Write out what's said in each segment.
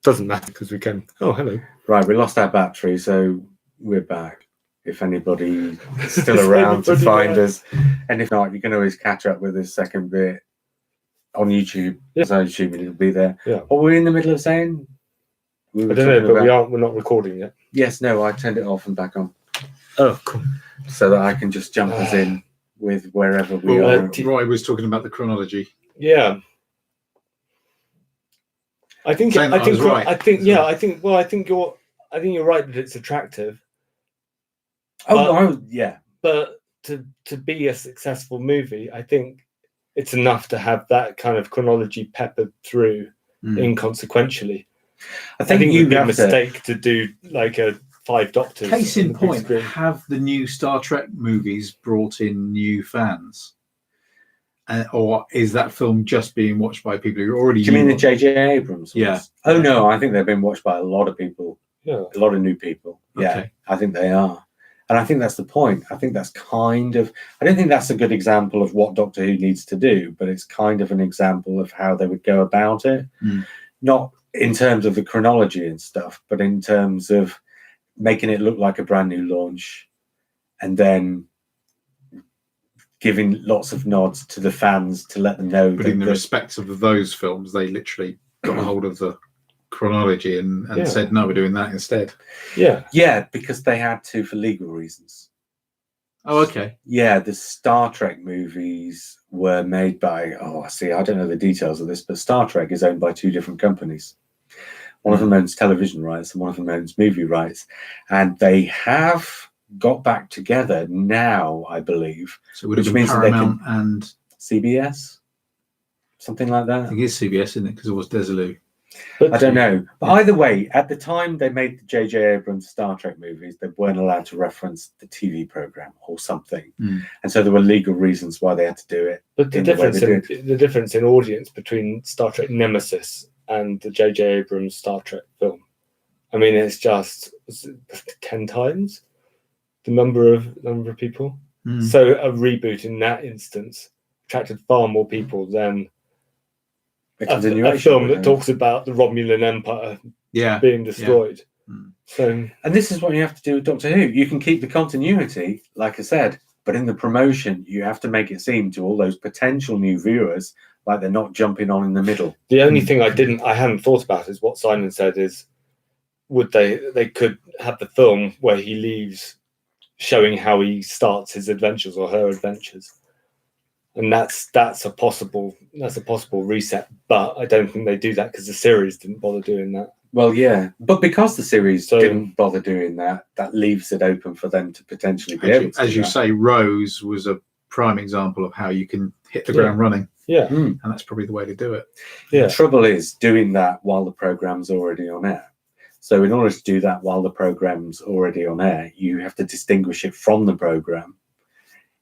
Doesn't matter because we can. Oh, hello. Right, we lost our battery, so we're back. If anybody's still around to find us, and if not, you can always catch up with this second bit on YouTube. Yeah. So I'm assuming it'll be there. Yeah. What were we in the middle of saying? I don't know, but we're not recording yet. Yes, no, I turned it off and back on. Oh, cool. So that I can just jump us in with wherever we are. Roy was talking about the chronology. Yeah. I think you're right that it's attractive. Yeah. But to be a successful movie, I think it's enough to have that kind of chronology peppered through inconsequentially. I think it would be a mistake to do like a 5 Doctors. Case in point, have the new Star Trek movies brought in new fans? Or is that film just being watched by people who already... Do you mean the J.J. Abrams ones? Yeah. Oh, no, I think they've been watched by a lot of people. Yeah. A lot of new people. Yeah, Okay. I think they are. And I think that's the point. I think that's kind of... I don't think that's a good example of what Doctor Who needs to do, but it's kind of an example of how they would go about it. Not in terms of the chronology and stuff, but in terms of making it look like a brand new launch and then giving lots of nods to the fans to let them know. But in the respect of those films, they literally got a hold of the chronology and said, no, we're doing that instead. Yeah, because they had to for legal reasons. Oh, okay. Yeah, the Star Trek movies were made by, I don't know the details of this, but Star Trek is owned by 2 different companies. One of them owns television rights and one of them owns movie rights. And they have got back together now, I believe. So would it be Paramount and CBS? Something like that? I think it's CBS, isn't it? Because it was Desilu. But I don't know. But either way, at the time they made the J.J. Abrams Star Trek movies, they weren't allowed to reference the TV program or something. And so there were legal reasons why they had to do it. But the difference in audience between Star Trek Nemesis and the J.J. Abrams Star Trek film, I mean, it's just 10 times the number of people. So a reboot in that instance attracted far more people than a film that talks about the Romulan Empire being destroyed. So, and this is what you have to do with Doctor Who. You can keep the continuity, like I said, but in the promotion, you have to make it seem to all those potential new viewers like they're not jumping on in the middle. The only thing I hadn't thought about is what Simon said is, would they could have the film where he leaves showing how he starts his adventures or her adventures. And that's a possible reset, but I don't think they do that because the series didn't bother doing that. Well, yeah, but because the series didn't bother doing that, that leaves it open for them to potentially be able to. As you say, Rose was a prime example of how you can hit the ground running. Yeah, and that's probably the way to do it. Yeah. The trouble is doing that while the program's already on air. So in order to do that while the program's already on air, you have to distinguish it from the program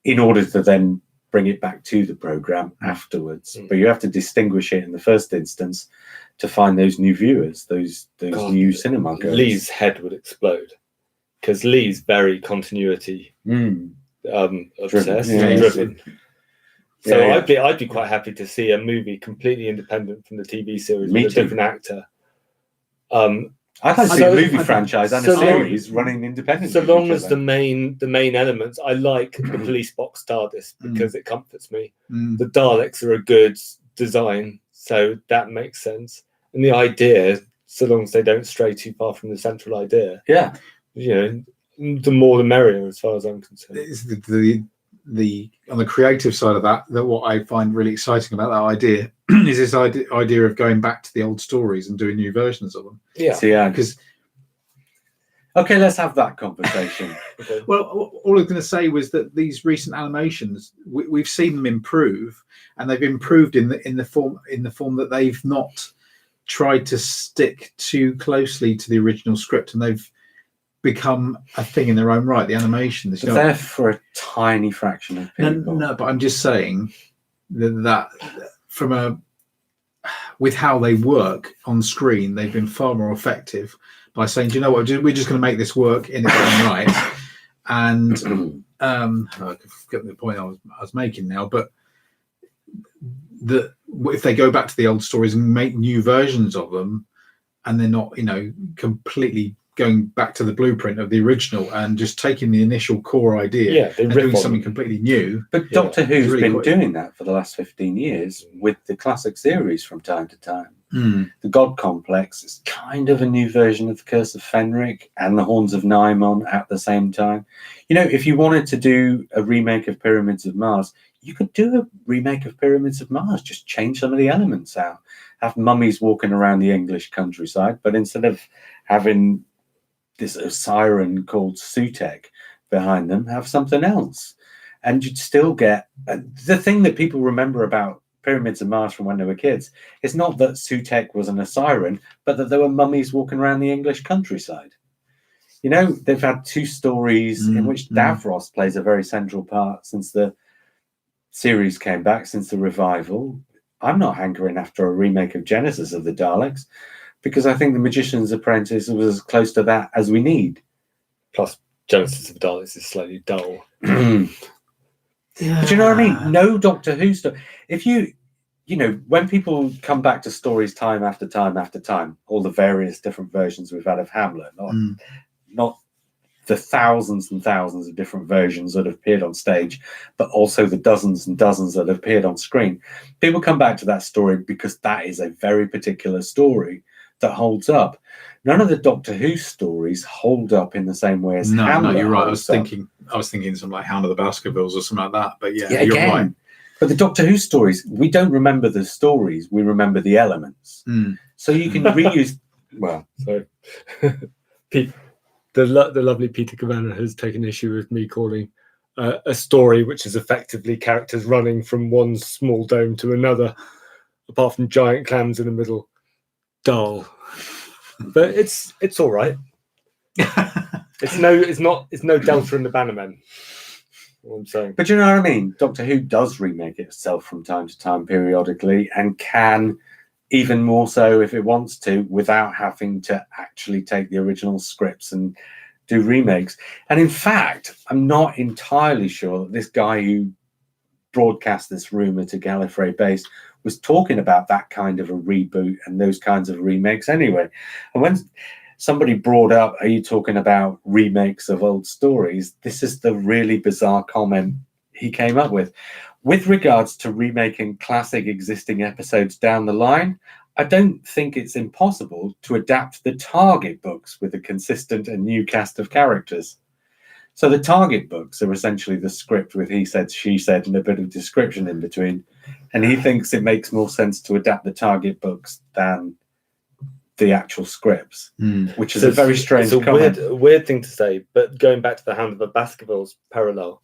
in order to then bring it back to the program afterwards. But you have to distinguish it in the first instance to find those new viewers, those new cinema goers. Lee's head would explode because Lee's very continuity obsessed, driven. So I'd be quite happy to see a movie completely independent from the TV series with a different actor. I'd like to see a movie franchise and a series running independently. So long as the main elements, I like the police box TARDIS because it comforts me. The Daleks are a good design, so that makes sense. And the idea, so long as they don't stray too far from the central idea, the more the merrier, as far as I'm concerned. It's the on the creative side of that what I find really exciting about that idea is this idea of going back to the old stories and doing new versions of them. Because let's have that conversation. Well, all I was going to say was that these recent animations, we've seen them improve, and they've improved in the form that they've not tried to stick too closely to the original script, and they've become a thing in their own right. The animation is there for a tiny fraction of people. No, but I'm just saying that with how they work on screen, they've been far more effective by saying, do you know what, we're just going to make this work in its own right. And I forget the point I was making now, but if they go back to the old stories and make new versions of them, and they're not, completely going back to the blueprint of the original and just taking the initial core idea Yeah, they and rip doing on something them. completely new. But Yeah. Doctor Who's Really been quite- doing that for the last 15 years with the classic series from time to time. Mm. The God Complex is kind of a new version of the Curse of Fenric and the Horns of Nimon at the same time. If you wanted to do a remake of Pyramids of Mars, you could do a remake of Pyramids of Mars, just change some of the elements out. Have mummies walking around the English countryside, but instead of having this siren called Sutek behind them, have something else. And you'd still get the thing that people remember about Pyramids of Mars from when they were kids. It's not that Sutek wasn't a siren, but that there were mummies walking around the English countryside. They've had 2 stories in which Davros plays a very central part since the series came back, since the revival. I'm not hankering after a remake of Genesis of the Daleks, because I think The Magician's Apprentice was as close to that as we need. Plus, Genesis of the Daleks is slightly dull. But you know what I mean? No Doctor Who story. If when people come back to stories time after time after time, all the various different versions we've had of Hamlet, not the thousands and thousands of different versions that have appeared on stage, but also the dozens and dozens that have appeared on screen. People come back to that story because that is a very particular story that holds up. None of the Doctor Who stories hold up in the same way as Hamlet. No, you're right. I holds was up. thinking something like Hound of the Baskervilles or something like that. But yeah, Yeah, you're again. right. But the Doctor Who stories, we don't remember the stories, we remember the elements. Mm. So you can reuse. Well, So, Pete, the lovely Peter Cavanagh has taken issue with me calling a story which is effectively characters running from one small dome to another, apart from giant clams in the middle, dull. But it's all right. It's no Delta and the Bannermen. What I'm saying. but you know what I mean? Doctor Who does remake itself from time to time periodically, and can even more so if it wants to, without having to actually take the original scripts and do remakes. And in fact, I'm not entirely sure that this guy who broadcast this rumor to Gallifrey Base was talking about that kind of a reboot and those kinds of remakes anyway. And when somebody brought up, are you talking about remakes of old stories? This is the really bizarre comment he came up with. With regards to remaking classic existing episodes down the line, I don't think it's impossible to adapt the Target books with a consistent and new cast of characters. So the Target books are essentially the script with he said, she said, and a bit of description in between. And he thinks it makes more sense to adapt the Target books than the actual scripts, which is a very strange it's a comment. weird thing to say, but going back to the Hound of the Baskervilles parallel,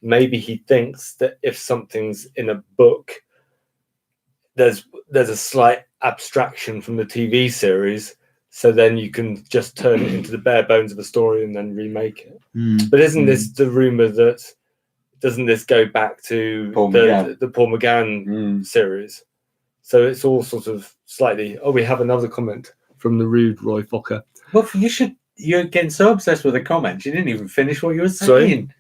maybe he thinks that if something's in a book, there's a slight abstraction from the TV series, so then you can just turn it into the bare bones of a story and then remake it. But isn't this the rumor that doesn't this go back to the Paul McGann series? So it's all sort of slightly. Oh, we have another comment from the rude Roy Fokker. Well, you're getting so obsessed with the comments, you didn't even finish what you were saying.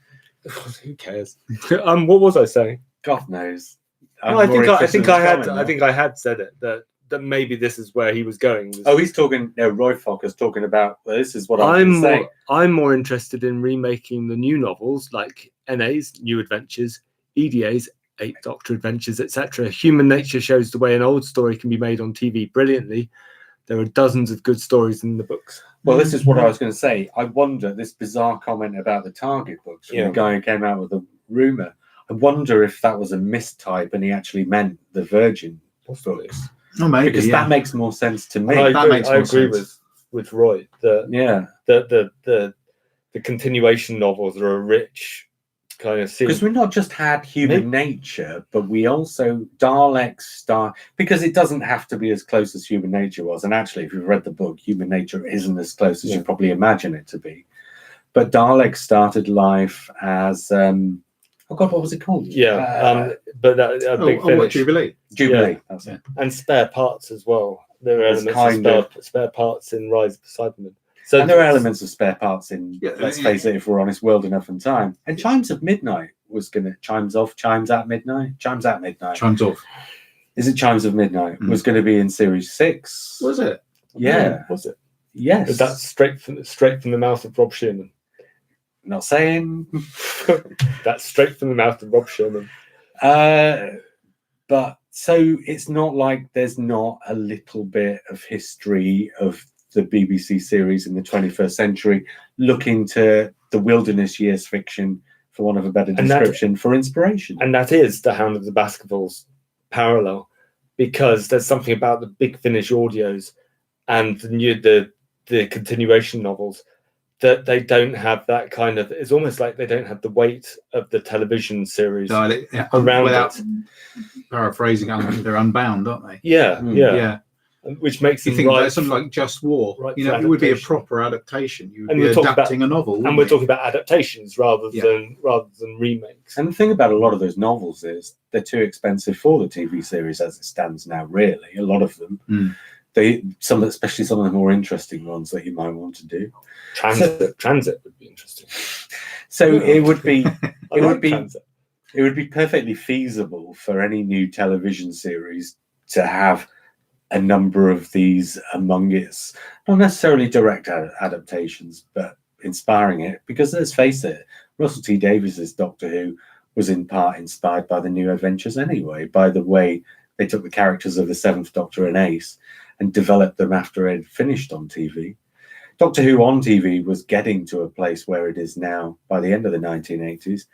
Sorry? Who cares? What was I saying? God knows. No, I think I had said it that maybe this is where he was going. Oh, he's talking. No, Roy Fokker's talking about. Well, this is what I'm saying. I'm more interested in remaking the new novels like NA's New Adventures, EDA's Eighth Doctor Adventures, etc. Human Nature shows the way an old story can be made on TV brilliantly. There are dozens of good stories in the books. Well, this is what I was going to say. I wonder, this bizarre comment about the Target books from the guy who came out with the rumor. I wonder if that was a mistype and he actually meant the Virgin books. Oh, maybe, because that makes more sense to me. I agree with Roy that the continuation novels are a rich kind of scene. Because we not just had Human Nature, but we also Daleks because it doesn't have to be as close as Human Nature was. And actually, if you've read the book, Human Nature isn't as close as you probably imagine it to be. But Daleks started life as oh God, what was it called? But a big finish. Jubilee. Jubilee. That's it. And spare parts as well. There are elements of spare parts in Rise of the Cybermen. So and there are elements of spare parts in, let's face it, if we're honest, World Enough and Time. And Chimes of Midnight was going to... Chimes off, Chimes at Midnight? Chimes at Midnight. Chimes off. Is it Chimes of Midnight? Was going to be in Series 6. Was it? Yeah. Was it? Yes. That's straight from the mouth of Rob Shearman. Not saying. That's straight from the mouth of Rob Shearman. But so it's not like there's not a little bit of history of the BBC series in the 21st century looking to the wilderness years fiction, for want of a better description, for inspiration. And that is the Hound of the Baskervilles parallel, because there's something about the Big Finish audios and the continuation novels that they don't have that kind of. It's almost like they don't have the weight of the television series around without it. paraphrasing, they're unbound, aren't they? Yeah, yeah, Yeah. Which makes You them think right. about something like Just War, right you know, for it would be a adaptation. proper adaptation. You would And be we're talking adapting a novel, and wouldn't we're you? talking about adaptations rather than remakes. And the thing about a lot of those novels is they're too expensive for the TV series as it stands now, really. A lot of them. Especially some of the more interesting ones that you might want to do. Transit would be interesting. So Yeah. it would be I It like would be- Transit. it would be perfectly feasible for any new television series to have a number of these among its, not necessarily direct adaptations, but inspiring it. Because let's face it, Russell T Davies's Doctor Who was in part inspired by the New Adventures anyway, by the way they took the characters of the Seventh Doctor and Ace and developed them after it had finished on TV. Doctor Who on TV was getting to a place where it is now by the end of the 1980s.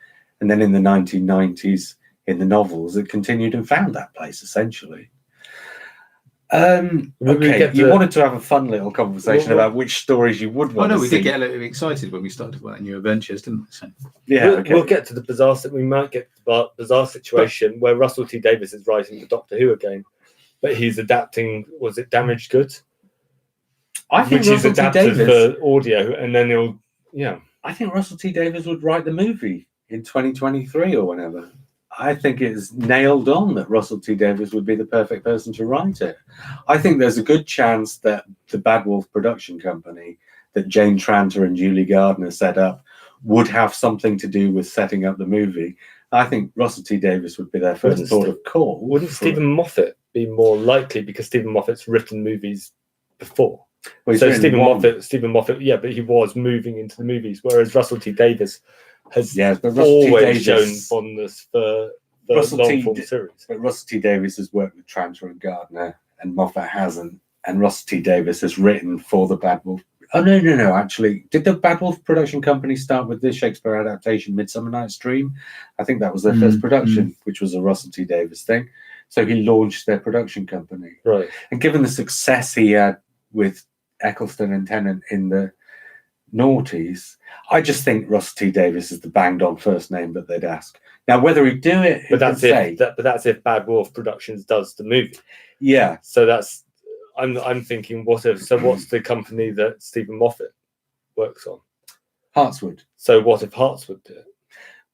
And then in the 1990s, in the novels, it continued and found that place, essentially. Okay, you wanted to have a fun little conversation about which stories you would Oh want no, to we see. did get a little bit excited when we started talking about New Adventures, didn't we? So, Yeah, okay. We'll get to the bizarre. We might get to the bizarre situation where Russell T Davies is writing the Doctor Who again, but he's adapting. Was it Damaged Goods? I think Which he's Russell T adapted Davies. for audio, and then he'll I think Russell T Davies would write the movie in 2023 or whenever. I think it's nailed on that Russell T Davies would be the perfect person to write it. I think there's a good chance that the Bad Wolf production company that Jane Tranter and Julie Gardner set up would have something to do with setting up the movie. I think Russell T Davies would be their first port of call. Wouldn't Stephen Moffat be more likely, because Stephen Moffat's written movies before? Well, he's So written one. Stephen Moffat, yeah, but he was moving into the movies, whereas Russell T Davies has Yes, but Russell T. always shown Davies, fondness for Russell T. long form series. but Russell T Davies has worked with Tranter and Gardner, and Moffat hasn't. And Russell T Davies has written for the Bad Wolf. Oh no! Actually, did the Bad Wolf production company start with the Shakespeare adaptation *Midsummer Night's Dream*? I think that was their first production, which was a Russell T Davies thing. So he launched their production company. Right. And given the success he had with Eccleston and Tennant in the noughties, I just think Russell T Davies is the banged on first name that they'd ask. Now, whether he'd do it, who But that's can say? that's if Bad Wolf Productions does the movie. Yeah. So that's I'm thinking, what's the company that Stephen Moffat works on? Hartswood. So what if Hartswood do it?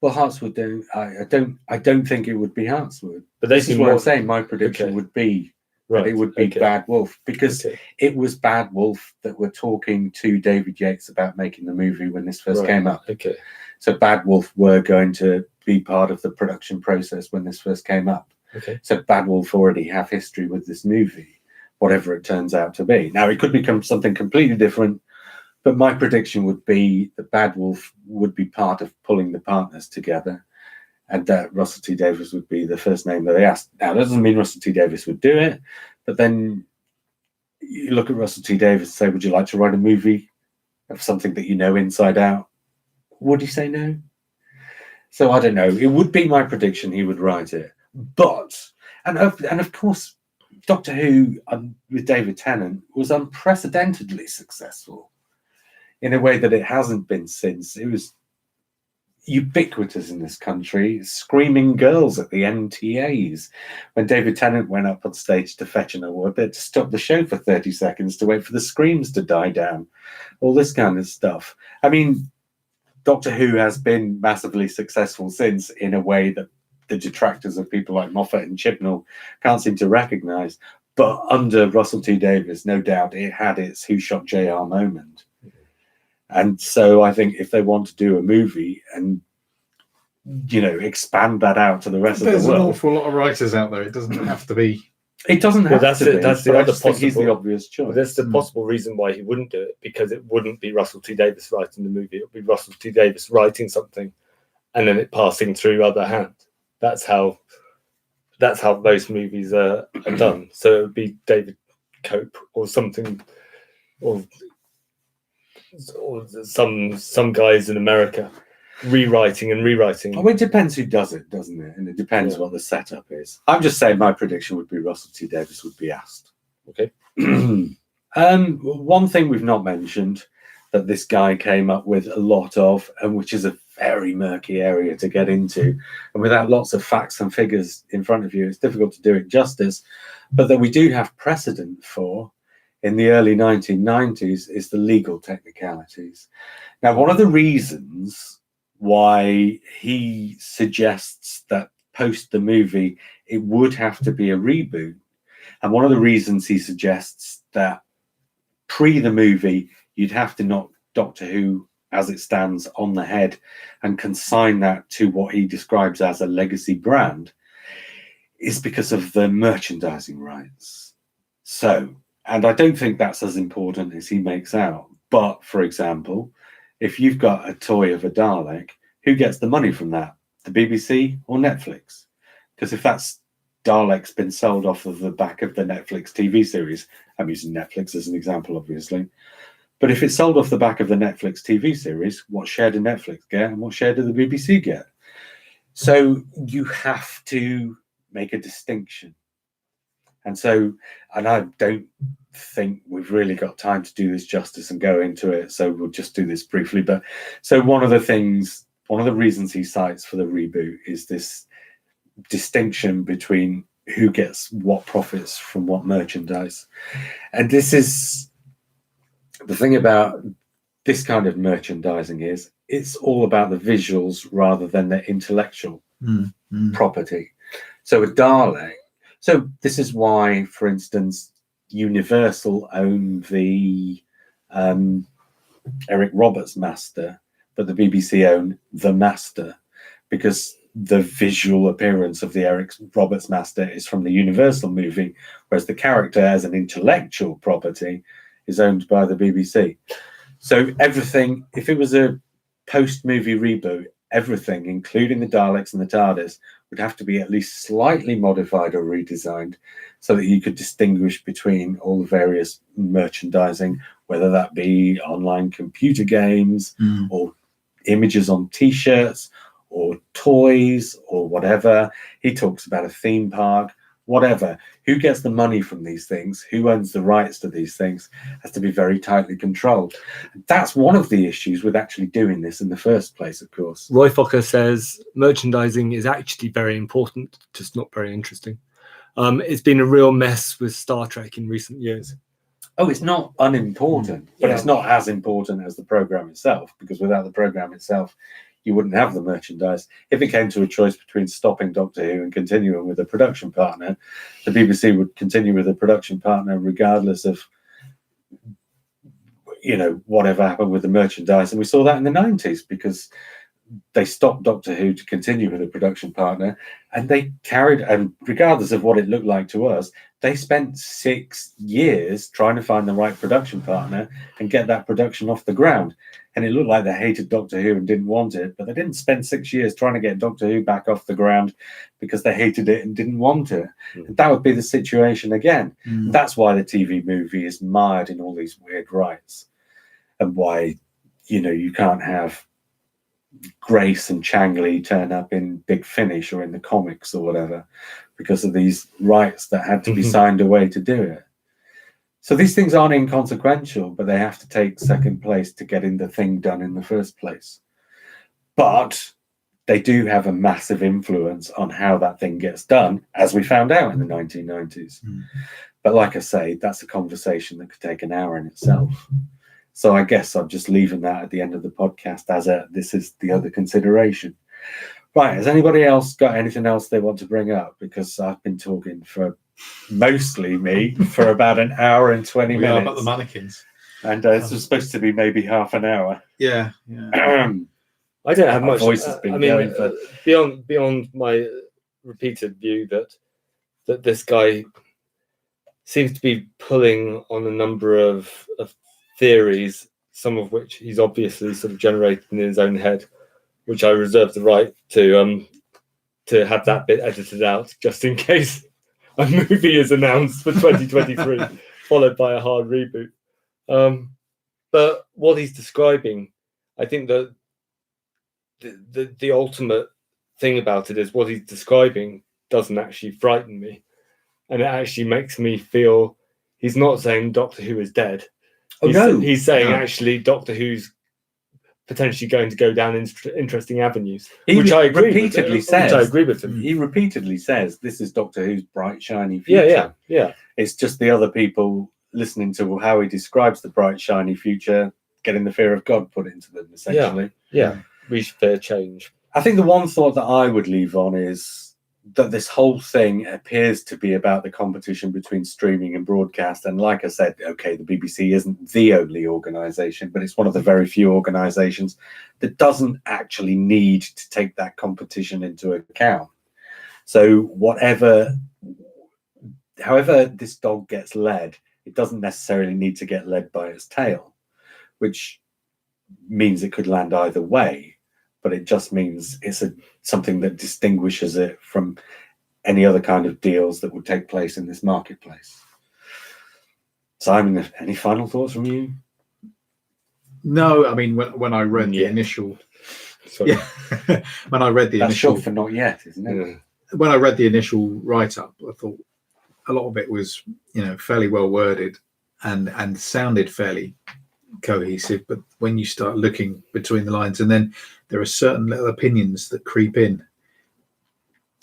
Well, Hartswood do. I don't think it would be Hartswood. But they This is seem what I'm more saying. My prediction Okay. would be right. that it would be okay. Bad Wolf, because Okay. it was Bad Wolf that were talking to David Yates about making the movie when this first Right. came up. Okay. So Bad Wolf were going to be part of the production process when this first came up. Okay. So Bad Wolf already have history with this movie, whatever it turns out to be. Now, it could become something completely different, but my prediction would be that Bad Wolf would be part of pulling the partners together, and that Russell T Davies would be the first name that they asked. Now, that doesn't mean Russell T Davies would do it, but then you look at Russell T Davies and say, would you like to write a movie of something that you know inside out? Would he say no? So I don't know. It would be my prediction he would write it. But, and of course, Doctor Who with David Tennant was unprecedentedly successful in a way that it hasn't been since. It was ubiquitous in this country, screaming girls at the NTAs. When David Tennant went up on stage to fetch an award, they had to stop the show for 30 seconds to wait for the screams to die down. All this kind of stuff. I mean, Doctor Who has been massively successful since, in a way that the detractors of people like Moffat and Chibnall can't seem to recognise. But under Russell T Davies, no doubt it had its Who Shot JR moment. And so I think if they want to do a movie and, you know, expand that out to the rest of There's the an world. awful lot of writers out there. It doesn't have to be It doesn't Well, have that's to it, be. that's the but I other just think he's the possible- obvious choice. But that's the Mm. possible reason why he wouldn't do it, because it wouldn't be Russell T Davies writing the movie. It would be Russell T Davies writing something and then it passing through other hands. That's how most movies are done. So it would be David Cope or something, or some guys in America rewriting and rewriting. Oh, it depends who does it, doesn't it? And it depends Yeah. what the setup is. I'm just saying my prediction would be Russell T Davies would be asked. Okay. One thing we've not mentioned that this guy came up with a lot of, and which is a very murky area to get into, and without lots of facts and figures in front of you, it's difficult to do it justice, but that we do have precedent for in the early 1990s is the legal technicalities. Now, one of the reasons why he suggests that post the movie it would have to be a reboot, and one of the reasons he suggests that pre the movie you'd have to knock Doctor Who as it stands on the head and consign that to what he describes as a legacy brand, is because of the merchandising rights. So, and I don't think that's as important as he makes out, but for example, if you've got a toy of a Dalek, who gets the money from that? The BBC or Netflix? Because if that's Dalek's been sold off of the back of the Netflix TV series, I'm using Netflix as an example, obviously, but if it's sold off the back of the Netflix TV series, what share did Netflix get and what share did the BBC get? So you have to make a distinction. And I don't think we've really got time to do this justice and go into it, so we'll just do this briefly. But so one of the reasons he cites for the reboot is this distinction between who gets what profits from what merchandise. And this is the thing about this kind of merchandising, is it's all about the visuals rather than the intellectual property. So a Dalek, so this is why, for instance, Universal own the Eric Roberts Master, but the BBC own the Master, because the visual appearance of the Eric Roberts Master is from the Universal movie, whereas the character as an intellectual property is owned by the BBC. So everything, if it was a post-movie reboot, everything, including the Daleks and the TARDIS, would have to be at least slightly modified or redesigned so that you could distinguish between all the various merchandising, whether that be online computer games or images on T-shirts or toys or whatever. He talks about a theme park, whatever. Who gets the money from these things? Who owns the rights to these things? Has to be very tightly controlled. That's one of the issues with actually doing this in the first place, of course. Roy Fokker says merchandising is actually very important, just not very interesting. It's been a real mess with Star Trek in recent years. Oh, it's not unimportant, but Yeah. it's not as important as the program itself, because without the program itself, you wouldn't have the merchandise. If it came to a choice between stopping Doctor Who and continuing with a production partner, the BBC would continue with a production partner regardless of, whatever happened with the merchandise. And we saw that in the 90s, because they stopped Doctor Who to continue with a production partner, and they carried, and regardless of what it looked like to us, they spent 6 years trying to find the right production partner and get that production off the ground. And it looked like they hated Doctor Who and didn't want it, but they didn't spend 6 years trying to get Doctor Who back off the ground because they hated it and didn't want it. And that would be the situation again. That's why the TV movie is mired in all these weird rights, and why, you can't have Grace and Changley turn up in Big Finish or in the comics or whatever, because of these rights that had to be signed away to do it. So these things aren't inconsequential, but they have to take second place to getting the thing done in the first place. But they do have a massive influence on how that thing gets done, as we found out in the 1990s. But like I say, that's a conversation that could take an hour in itself. So I guess I'm just leaving that at the end of the podcast as this is the other consideration. Right, has anybody else got anything else they want to bring up? Because I've been talking for, mostly me, for about an hour and 20 We minutes. are about the mannequins. And this was supposed to be maybe half an hour. Yeah. I don't have My much. voice has been going for- beyond my repeated view that this guy seems to be pulling on a number of theories, some of which he's obviously sort of generated in his own head, which I reserve the right to have that bit edited out just in case a movie is announced for 2023, followed by a hard reboot. But what he's describing, I think that the ultimate thing about it is what he's describing doesn't actually frighten me. And it actually makes me feel he's not saying Doctor Who is dead. He's saying actually Doctor Who's potentially going to go down interesting avenues, which I agree with him. He repeatedly says this is Doctor Who's bright, shiny future. Yeah. It's just the other people listening to how he describes the bright, shiny future, getting the fear of God put into them, essentially. Yeah. We fear change. I think the one thought that I would leave on is that this whole thing appears to be about the competition between streaming and broadcast. And like I said, okay, the BBC isn't the only organisation, but it's one of the very few organisations that doesn't actually need to take that competition into account. So however this dog gets led, it doesn't necessarily need to get led by its tail, which means it could land either way. But it just means it's something that distinguishes it from any other kind of deals that would take place in this marketplace. Simon, any final thoughts from you? No, I mean, when I read the initial... when I read the That's initial... short for not yet, isn't it? When I read the initial write-up, I thought a lot of it was, fairly well worded and sounded fairly cohesive, but when you start looking between the lines, and then there are certain little opinions that creep in,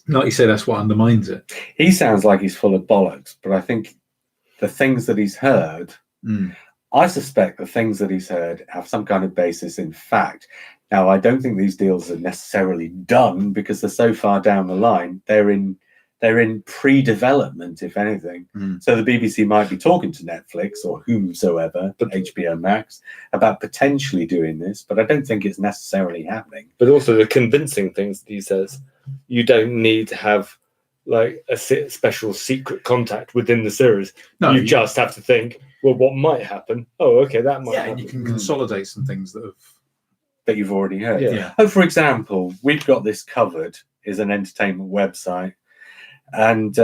like you say, that's what undermines it. He sounds like he's full of bollocks, but I think the things that he's heard, I suspect the things that he's heard have some kind of basis in fact. Now, I don't think these deals are necessarily done because they're so far down the line. They're in pre-development, if anything. So the BBC might be talking to Netflix or whomsoever, but HBO Max, about potentially doing this, but I don't think it's necessarily happening. But also the convincing things that he says, you don't need to have like a special secret contact within the series. No, you just have to think, well, what might happen? Oh, okay, that might happen. And you can consolidate some things that you've already heard. Yeah. Oh, for example, We've Got This Covered is an entertainment website. And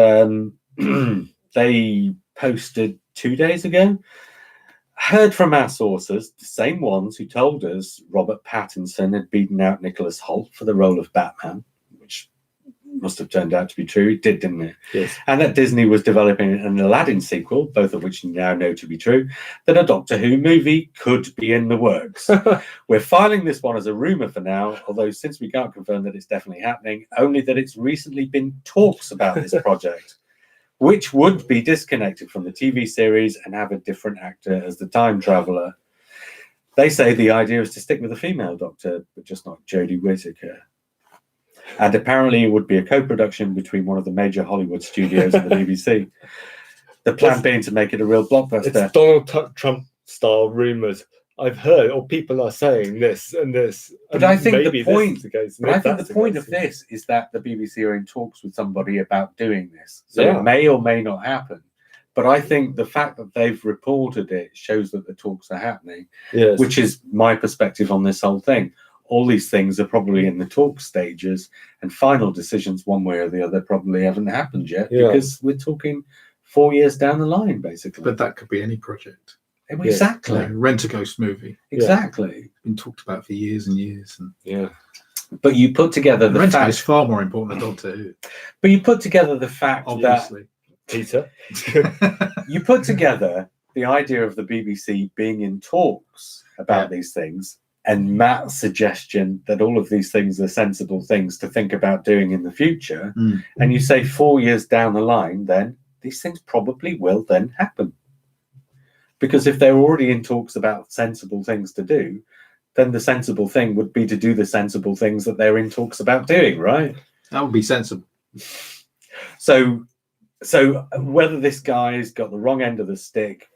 they posted 2 days ago, heard from our sources, the same ones who told us Robert Pattinson had beaten out Nicholas Hoult for the role of Batman, which must have turned out to be true. It did, didn't it? Yes. And that Disney was developing an Aladdin sequel, both of which you now know to be true, that a Doctor Who movie could be in the works. We're filing this one as a rumour for now, although since we can't confirm that it's definitely happening, only that it's recently been talks about this project, which would be disconnected from the TV series and have a different actor as the time traveller. They say the idea is to stick with a female Doctor, but just not Jodie Whittaker. And apparently it would be a co-production between one of the major Hollywood studios and the BBC. The plan being to make it a real blockbuster. It's Donald Trump style rumours. I've heard, or people are saying this and this. But I think the point of this is that the BBC are in talks with somebody about doing this. So it may or may not happen. But I think the fact that they've reported it shows that the talks are happening, which is my perspective on this whole thing. All these things are probably in the talk stages, and final decisions one way or the other probably haven't happened yet because we're talking 4 years down the line, basically. But that could be any project. Exactly. Rent-A-Ghost movie. Exactly. Been talked about for years and years. But you put together the Rent-A-Ghost fact... is far more important than Doctor Who. But you put together the fact Obviously. Peter. You put together the idea of the BBC being in talks about these things, and Matt's suggestion that all of these things are sensible things to think about doing in the future, and you say 4 years down the line, then these things probably will then happen. Because if they're already in talks about sensible things to do, then the sensible thing would be to do the sensible things that they're in talks about doing, right? That would be sensible. So whether this guy's got the wrong end of the stick,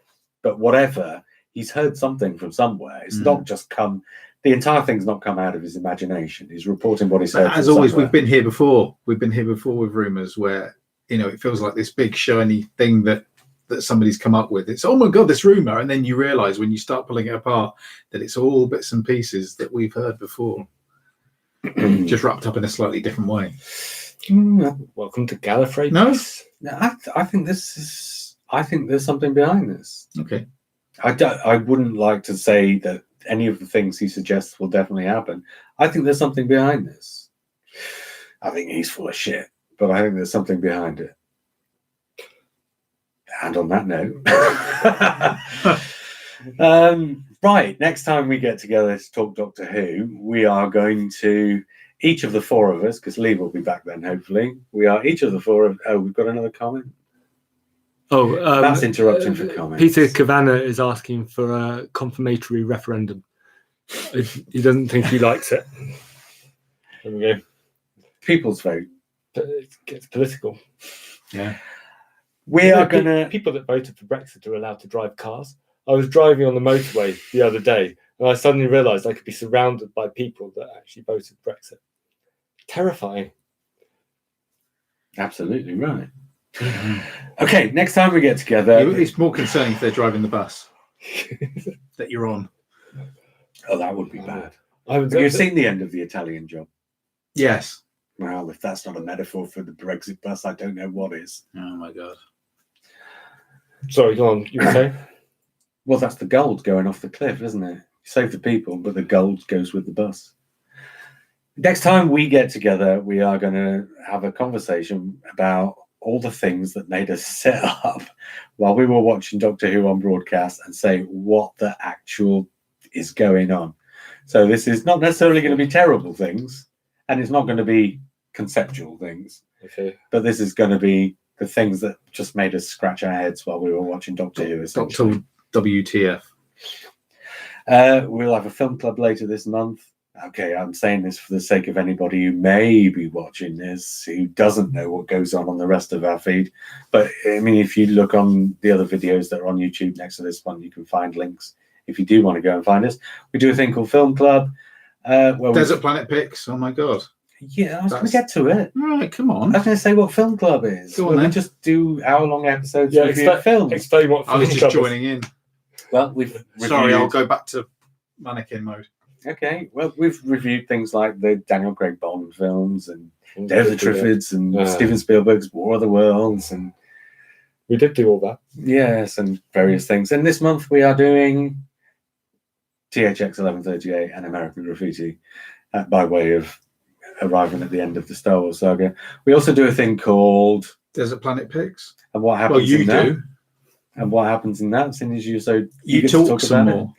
but whatever, he's heard something from somewhere. It's not just the entire thing's not come out of his imagination. He's reporting what he's heard. As always, somewhere. We've been here before with rumours where, it feels like this big shiny thing that that somebody's come up with. It's, oh my God, this rumor. And then you realize when you start pulling it apart that it's all bits and pieces that we've heard before, just wrapped up in a slightly different way. Welcome to Gallifrey. No? Peace. I think there's something behind this. Okay. I wouldn't like to say that any of the things he suggests will definitely happen. I think there's something behind this. I think he's full of shit, but I think there's something behind it. And on that note, right, next time we get together to talk Doctor Who, we are going to, each of the four of us, because Lee will be back then, hopefully, we are each of the four of, oh, we've got another comment? Oh, That's interrupting for comments. Peter Kavanagh is asking for a confirmatory referendum. He doesn't think he likes it. There we go. People's vote. But it gets political. Yeah. We are going to... People that voted for Brexit are allowed to drive cars. I was driving on the motorway the other day, and I suddenly realised I could be surrounded by people that actually voted Brexit. Terrifying. Absolutely right. Okay, next time we get together... It's more concerning if they're driving the bus that you're on. Oh, that would be bad. Have Have you seen the end of The Italian Job? Yes. Well, if that's not a metaphor for the Brexit bus, I don't know what is. Oh my God. Sorry, go on. You were saying? Well, that's the gold going off the cliff, isn't it? You save the people, but the gold goes with the bus. Next time we get together, we are going to have a conversation about all the things that made us set up while we were watching Doctor Who on broadcast and say what the actual is going on. So this is not necessarily going to be terrible things, and it's not going to be conceptual things. Okay. But this is going to be the things that just made us scratch our heads while we were watching Doctor Who. Doctor WTF. We'll have a film club later this month. Okay, I'm saying this for the sake of anybody who may be watching this, who doesn't know what goes on the rest of our feed. But, I mean, if you look on the other videos that are on YouTube next to this one, you can find links if you do want to go and find us. We do a thing called Film Club. Desert Planet Picks. Oh, my God. Yeah, I was going to get to it. All right, come on. I was going to say what Film Club is. Go on, we then. just do hour-long episodes Yeah, reviewing films. Explain what I was Film just Club is. joining in. Well, we've Sorry, reviewed- I'll go back to mannequin mode. Okay, well, we've reviewed things like the Daniel Craig Bond films and Day of the Triffids and Steven Spielberg's War of the Worlds and We did do all that. yes, and various things. And this month we are doing THX 1138 and American Graffiti by way of arriving at the end of the Star Wars saga. We also do a thing called Desert Planet Picks. And What Happens Well, you in That? do. And What Happens in That? Seeing as you so You eager to talk some about it. more.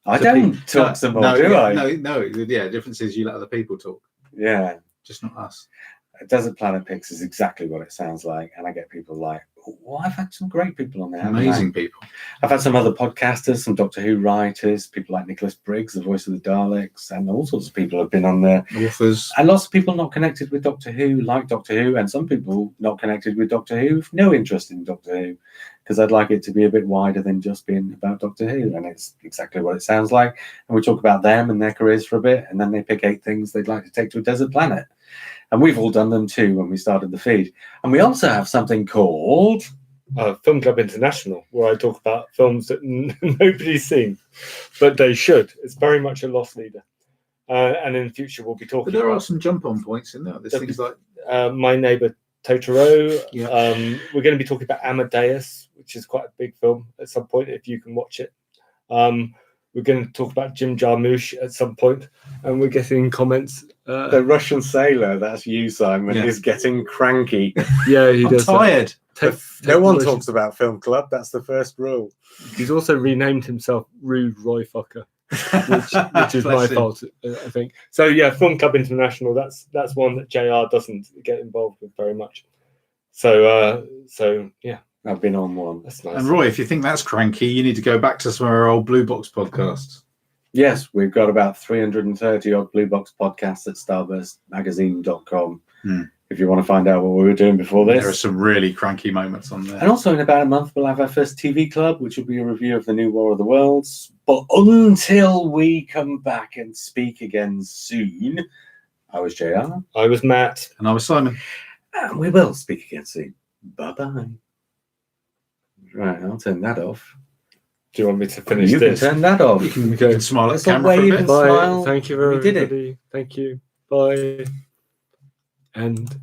I So don't people- talk some more, no, do yeah, I? No. Yeah, the difference is you let other people talk, Yeah. just not us. Desert Planet Picks is exactly what it sounds like, and I get people like, well, I've had some great people on there. haven't I?" Amazing people. I've had some other podcasters, some Doctor Who writers, people like Nicholas Briggs, the voice of the Daleks, and all sorts of people have been on there. Authors. And lots of people not connected with Doctor Who, like Doctor Who, and some people not connected with Doctor Who, with no interest in Doctor Who, because I'd like it to be a bit wider than just being about Doctor Who, and it's exactly what it sounds like. And we talk about them and their careers for a bit, and then they pick 8 things they'd like to take to a desert planet. And we've all done them too when we started the feed. And we also have something called... Film Club International, where I talk about films that nobody's seen, but they should. It's very much a loss leader. And in future, we'll be But talking there are about some jump-on points in there. There's There'll things like My Neighbor Totoro. Yeah. We're going to be talking about Amadeus, which is quite a big film at some point, if you can watch it. We're going to talk about Jim Jarmusch at some point, and we're getting comments. The Russian sailor, that's you, Simon, Yeah. is getting cranky. Yeah, he I'm does. tired. No one talks about Film Club. That's the first rule. He's also renamed himself Rude Roy Fucker, which is my Bless him. fault, I think. So yeah, Film Club International. That's one that JR doesn't get involved with very much. So yeah, I've been on one. that's nice. And Roy, if you think that's cranky, you need to go back to some of our old Blue Box podcasts. Yes, we've got about 330 odd Blue Box podcasts at starburstmagazine.com. If you want to find out what we were doing before this. There are some really cranky moments on there. And also in about a month, we'll have our first TV club, which will be a review of the new War of the Worlds. But until we come back and speak again soon, I was JR. I was Matt. And I was Simon. And we will speak again soon. Bye-bye. Right, I'll turn that off. Do you want me to finish You this? can turn that off. You can Okay. smile at Let's the not camera for a wave bit. and Bye. smile. Thank you, We did it. everybody. Thank you. Bye. And